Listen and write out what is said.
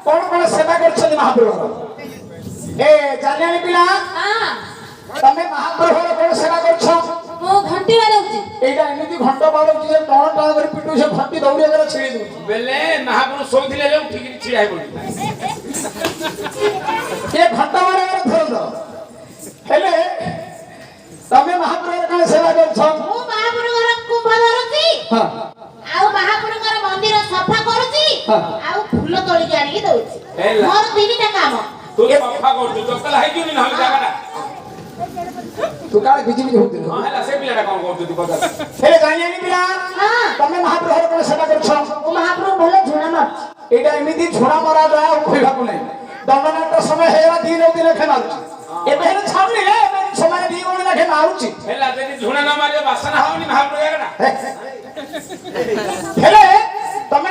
कौन सेवा कर महाप्रभु ए जानियानी पिला तमे महाप्रभु कौन सेवा कर मो घंटी बाजौची एटा एमिति घंटा बाजौची जे टण टण कर पिटू से घंटी दौड़ी कर छिड़ी दउ बेले महाप्रभु सोइथिले जे उठी के छिड़ाई पड़ी ए घंटा मारे कर धर दो हेले तमे महाप्रभु कौन सेवा कर मो महाप्रभु घर कुंभ धरती हां आउ महाप्रभु घर मंदिर सफा करूची आउ फूल तोड़ी के आनी दउची हेला। मोर तीनटा काम तू सफा कर तू तो कल हाई जुनी न जागाटा तू काले बिजली होती हां हेला से पिलाटा कोन कर तू पता हेले जानियानी पिला हां तमे महाप्रभु कौन सेवा कर ओ महाप्रभु भले झुणा मत एटा एमिति झोड़ा मरा जाय कहबा को नै दंडनाट समय हेरा दिन दिन लेखे मारुची एबे हेले छामनी रे समय दी ओनी लेखे मारुची हेला जे झुना न मारे वासना होनी महाप्रभु जागाटा हेले तमे